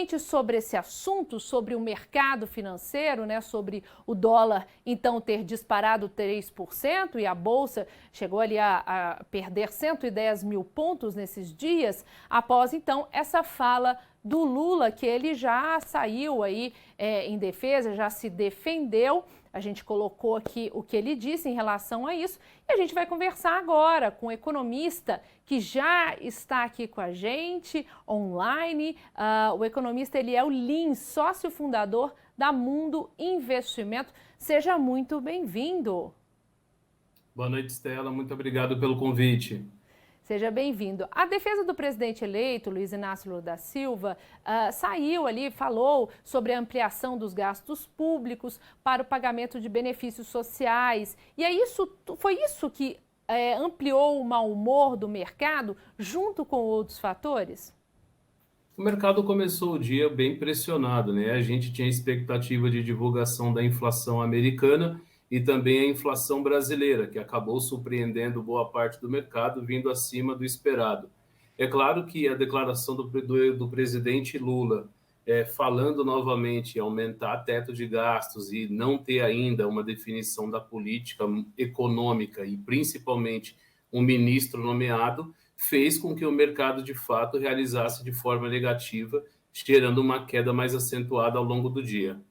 justamente sobre esse assunto, sobre o mercado financeiro, né, sobre o dólar então ter disparado 3% e a Bolsa chegou ali a perder 110 mil pontos nesses dias, após então essa fala do Lula, que ele já saiu aí em defesa, já se defendeu. A gente colocou aqui o que ele disse em relação a isso e a gente vai conversar agora com um economista que já está aqui com a gente online. O economista, ele é o Lins, sócio fundador da Mundo Investimento. Seja muito bem-vindo. Boa noite, Estela. Muito obrigado pelo convite. Seja bem-vindo. A defesa do presidente eleito, Luiz Inácio Lula da Silva, saiu ali, falou sobre a ampliação dos gastos públicos para o pagamento de benefícios sociais. E foi isso que ampliou o mau humor do mercado, junto com outros fatores? O mercado começou o dia bem pressionado, né? A gente tinha expectativa de divulgação da inflação americana e também a inflação brasileira, que acabou surpreendendo boa parte do mercado, vindo acima do esperado. É claro que a declaração do presidente Lula, falando novamente em aumentar teto de gastos e não ter ainda uma definição da política econômica e principalmente um ministro nomeado, fez com que o mercado de fato realizasse de forma negativa, gerando uma queda mais acentuada ao longo do dia.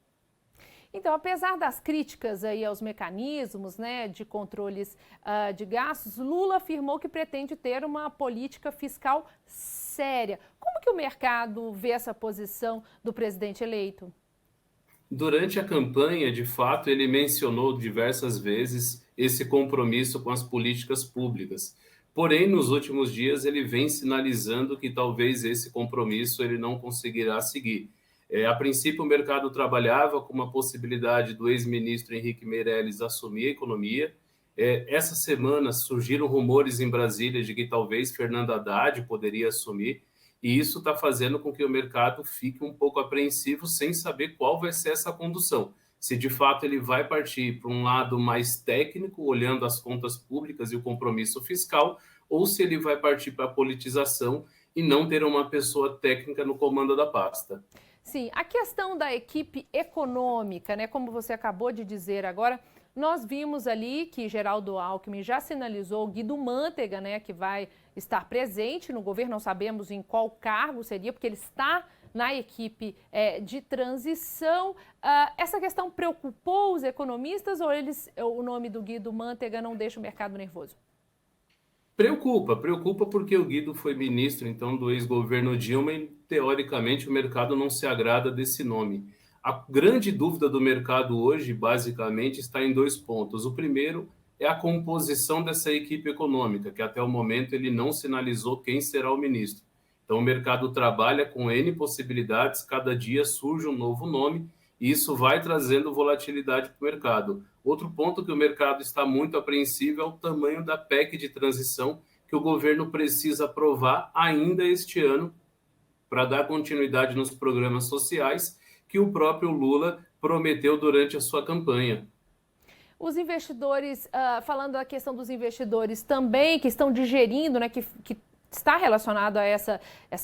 Então, apesar das críticas aí aos mecanismos, né, de controles de gastos, Lula afirmou que pretende ter uma política fiscal séria. Como que o mercado vê essa posição do presidente eleito? Durante a campanha, de fato, ele mencionou diversas vezes esse compromisso com as políticas públicas. Porém, nos últimos dias, ele vem sinalizando que talvez esse compromisso ele não conseguirá seguir. A princípio, o mercado trabalhava com uma possibilidade do ex-ministro Henrique Meirelles assumir a economia. Essa semana surgiram rumores em Brasília de que talvez Fernando Haddad poderia assumir, e isso está fazendo com que o mercado fique um pouco apreensivo sem saber qual vai ser essa condução. Se de fato ele vai partir para um lado mais técnico, olhando as contas públicas e o compromisso fiscal, ou se ele vai partir para a politização e não ter uma pessoa técnica no comando da pasta. Sim, a questão da equipe econômica, né, como você acabou de dizer agora, nós vimos ali que Geraldo Alckmin já sinalizou Guido Mantega, né, que vai estar presente no governo, não sabemos em qual cargo seria, porque ele está na equipe de transição. Essa questão preocupou os economistas ou o nome do Guido Mantega não deixa o mercado nervoso? Preocupa porque o Guido foi ministro, então, do ex-governo Dilma e, teoricamente, o mercado não se agrada desse nome. A grande dúvida do mercado hoje, basicamente, está em dois pontos. O primeiro é a composição dessa equipe econômica, que até o momento ele não sinalizou quem será o ministro. Então, o mercado trabalha com N possibilidades, cada dia surge um novo nome, e isso vai trazendo volatilidade para o mercado. Outro ponto que o mercado está muito apreensivo é o tamanho da PEC de transição que o governo precisa aprovar ainda este ano para dar continuidade nos programas sociais que o próprio Lula prometeu durante a sua campanha. Os investidores, falando da questão dos investidores também, que estão digerindo, né, que está relacionado a essa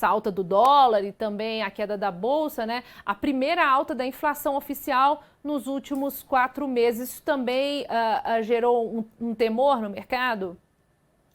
alta do dólar e também a queda da Bolsa, né? A primeira alta da inflação oficial nos últimos 4 meses. Isso também gerou um temor no mercado?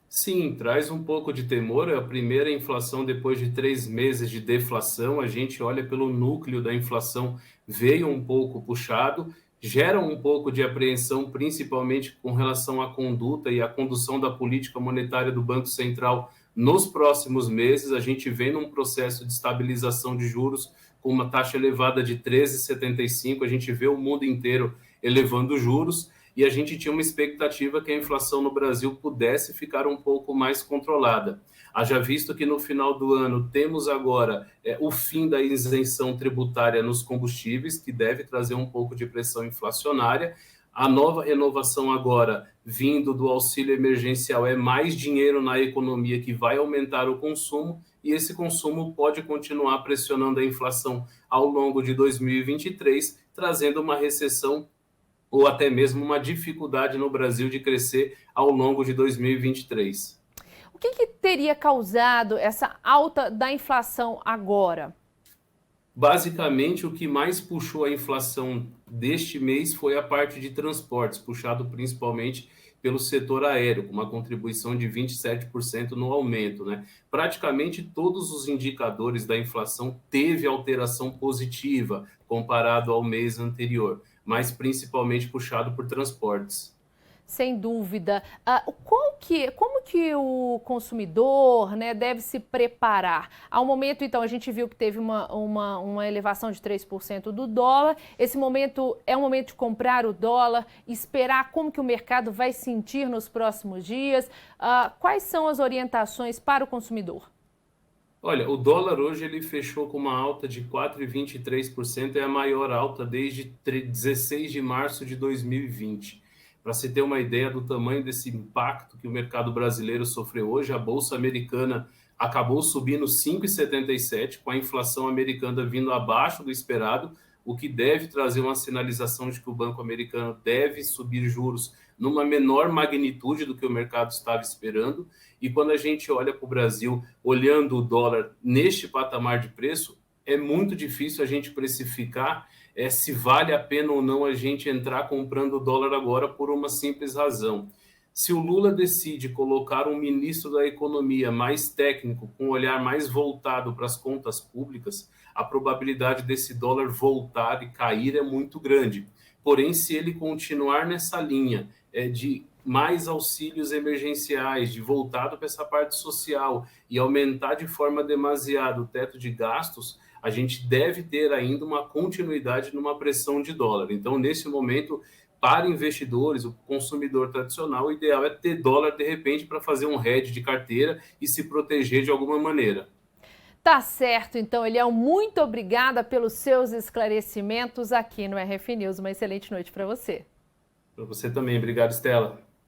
Sim, traz um pouco de temor. É a primeira inflação depois de 3 meses de deflação. A gente olha pelo núcleo da inflação, veio um pouco puxado, gera um pouco de apreensão, principalmente com relação à conduta e à condução da política monetária do Banco Central nos próximos meses. A gente vem num processo de estabilização de juros com uma taxa elevada de 13,75. A gente vê o mundo inteiro elevando juros. E a gente tinha uma expectativa que a inflação no Brasil pudesse ficar um pouco mais controlada. Haja visto que no final do ano temos agora o fim da isenção tributária nos combustíveis, que deve trazer um pouco de pressão inflacionária. A nova renovação agora, vindo do auxílio emergencial, é mais dinheiro na economia que vai aumentar o consumo, e esse consumo pode continuar pressionando a inflação ao longo de 2023, trazendo uma recessão ou até mesmo uma dificuldade no Brasil de crescer ao longo de 2023. O que teria causado essa alta da inflação agora? Basicamente, o que mais puxou a inflação deste mês foi a parte de transportes, puxado principalmente pelo setor aéreo, com uma contribuição de 27% no aumento, né? Praticamente todos os indicadores da inflação teve alteração positiva comparado ao mês anterior, mas principalmente puxado por transportes. Sem dúvida. Como que o consumidor, né, deve se preparar? Ao momento, então, a gente viu que teve uma elevação de 3% do dólar. Esse momento é um momento de comprar o dólar, esperar como que o mercado vai sentir nos próximos dias. Quais são as orientações para o consumidor? Olha, o dólar hoje ele fechou com uma alta de 4,23%, é a maior alta desde 16 de março de 2020. Para se ter uma ideia do tamanho desse impacto que o mercado brasileiro sofreu hoje, a bolsa americana acabou subindo 5,77, com a inflação americana vindo abaixo do esperado, o que deve trazer uma sinalização de que o Banco Americano deve subir juros numa menor magnitude do que o mercado estava esperando. E quando a gente olha para o Brasil, olhando o dólar neste patamar de preço, é muito difícil a gente precificar se vale a pena ou não a gente entrar comprando o dólar agora por uma simples razão. Se o Lula decide colocar um ministro da Economia mais técnico, com um olhar mais voltado para as contas públicas, a probabilidade desse dólar voltar e cair é muito grande. Porém, se ele continuar nessa linha de mais auxílios emergenciais, de voltado para essa parte social e aumentar de forma demasiada o teto de gastos, a gente deve ter ainda uma continuidade numa pressão de dólar. Então, nesse momento, para investidores, o consumidor tradicional, o ideal é ter dólar de repente para fazer um hedge de carteira e se proteger de alguma maneira. Tá certo, então, Eliel, muito obrigada pelos seus esclarecimentos aqui no RF News. Uma excelente noite para você. Para você também. Obrigado, Estela.